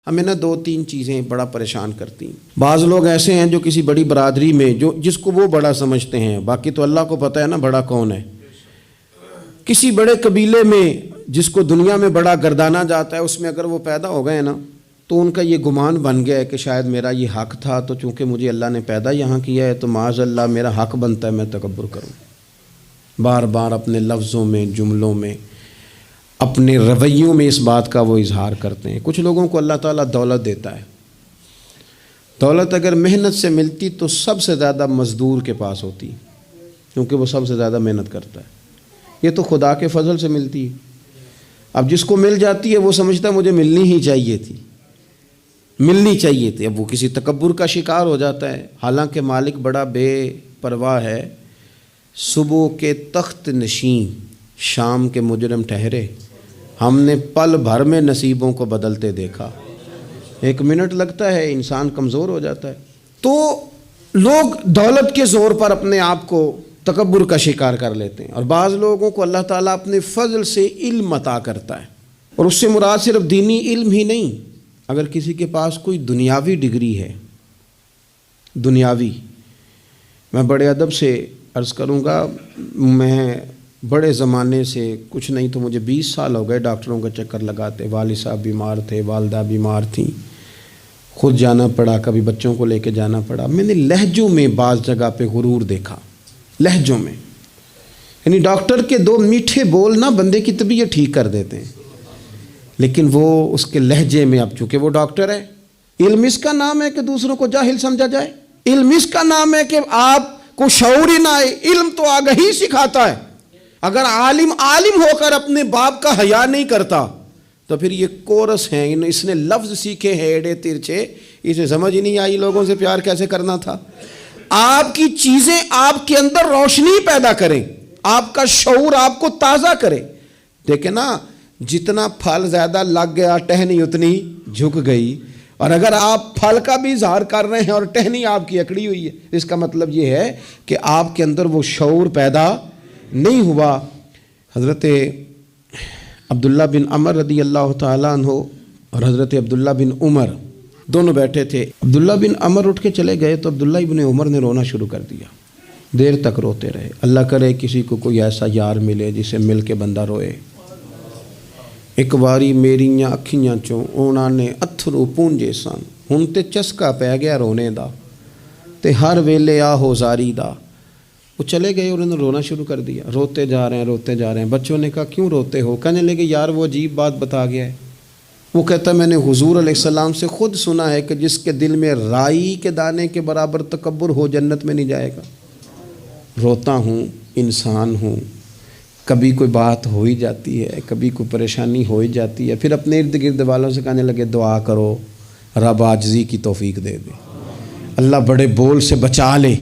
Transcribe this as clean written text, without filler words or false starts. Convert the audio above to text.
ہمیں نا دو تین چیزیں بڑا پریشان کرتی ہیں۔ بعض لوگ ایسے ہیں جو کسی بڑی برادری میں جس کو وہ بڑا سمجھتے ہیں، باقی تو اللہ کو پتہ ہے نا بڑا کون ہے۔ کسی بڑے قبیلے میں جس کو دنیا میں بڑا گردانا جاتا ہے، اس میں اگر وہ پیدا ہو گئے نا تو ان کا یہ گمان بن گیا ہے کہ شاید میرا یہ حق تھا، تو چونکہ مجھے اللہ نے پیدا یہاں کیا ہے تو معاذ اللہ میرا حق بنتا ہے میں تکبر کروں۔ بار بار اپنے لفظوں میں، جملوں میں، اپنے رویوں میں اس بات کا وہ اظہار کرتے ہیں۔ کچھ لوگوں کو اللہ تعالیٰ دولت دیتا ہے، دولت اگر محنت سے ملتی تو سب سے زیادہ مزدور کے پاس ہوتی، کیونکہ وہ سب سے زیادہ محنت کرتا ہے۔ یہ تو خدا کے فضل سے ملتی ہے۔ اب جس کو مل جاتی ہے وہ سمجھتا ہے مجھے ملنی ہی چاہیے تھی، ملنی چاہیے تھی، اب وہ کسی تکبر کا شکار ہو جاتا ہے۔ حالانکہ مالک بڑا بے پرواہ ہے۔ صبح کے تخت نشین شام کے مجرم ٹھہرے، ہم نے پل بھر میں نصیبوں کو بدلتے دیکھا۔ ایک منٹ لگتا ہے انسان کمزور ہو جاتا ہے۔ تو لوگ دولت کے زور پر اپنے آپ کو تکبر کا شکار کر لیتے ہیں، اور بعض لوگوں کو اللہ تعالیٰ اپنے فضل سے علم عطا کرتا ہے، اور اس سے مراد صرف دینی علم ہی نہیں۔ اگر کسی کے پاس کوئی دنیاوی ڈگری ہے، دنیاوی، میں بڑے ادب سے عرض کروں گا، میں بڑے زمانے سے کچھ نہیں تو مجھے 20 سال ہو گئے ڈاکٹروں کا چکر لگاتے۔ والد صاحب بیمار تھے، والدہ بیمار تھیں، خود جانا پڑا، کبھی بچوں کو لے کے جانا پڑا۔ میں نے لہجوں میں بعض جگہ پہ غرور دیکھا، لہجوں میں، یعنی ڈاکٹر کے دو میٹھے بول نہ بندے کی طبیعت ٹھیک کر دیتے ہیں، لیکن وہ اس کے لہجے میں، اب چونکہ وہ ڈاکٹر ہے، علم اس کا نام ہے کہ دوسروں کو جاہل سمجھا جائے، علم اس کا نام ہے کہ آپ کو شعور ہی نہ آئے، علم تو آگہی سکھاتا ہے۔ اگر عالم ہو کر اپنے باپ کا حیا نہیں کرتا تو پھر یہ کورس ہیں، اس نے لفظ سیکھے ہیں ایڑے ترچے، اسے سمجھ ہی نہیں آئی لوگوں سے پیار کیسے کرنا تھا۔ آپ کی چیزیں آپ کے اندر روشنی پیدا کریں، آپ کا شعور آپ کو تازہ کرے۔ دیکھیں نا، جتنا پھل زیادہ لگ گیا ٹہنی اتنی جھک گئی، اور اگر آپ پھل کا بھی اظہار کر رہے ہیں اور ٹہنی آپ کی اکڑی ہوئی ہے، اس کا مطلب یہ ہے کہ آپ کے اندر وہ شعور پیدا نہیں ہوا۔ حضرت عبداللہ بن عمر رضی اللہ تعالیٰ عنہ اور حضرت عبداللہ بن عمر دونوں بیٹھے تھے۔ عبداللہ بن عمر اٹھ کے چلے گئے تو عبداللہ بن عمر نے رونا شروع کر دیا، دیر تک روتے رہے۔ اللہ کرے کسی کو کوئی ایسا یار ملے جسے مل کے بندہ روئے۔ ایک باری میریاں اکھیاں چوں اونا نے اتھرو پونجے سن، ہن تے چسکا پہ گیا رونے دا، تے ہر ویلے آہو زاری دا۔ وہ چلے گئے اور انہوں نے رونا شروع کر دیا، روتے جا رہے ہیں۔ بچوں نے کہا کیوں روتے ہو؟ کہنے لگے یار وہ عجیب بات بتا گیا ہے۔ وہ کہتا میں نے حضور علیہ السلام سے خود سنا ہے کہ جس کے دل میں رائی کے دانے کے برابر تکبر ہو جنت میں نہیں جائے گا۔ روتا ہوں، انسان ہوں، کبھی کوئی بات ہو ہی جاتی ہے، کبھی کوئی پریشانی ہو ہی جاتی ہے۔ پھر اپنے ارد گرد والوں سے کہنے لگے دعا کرو رب عاجزی کی توفیق دے دے، اللہ بڑے بول سے بچا لے۔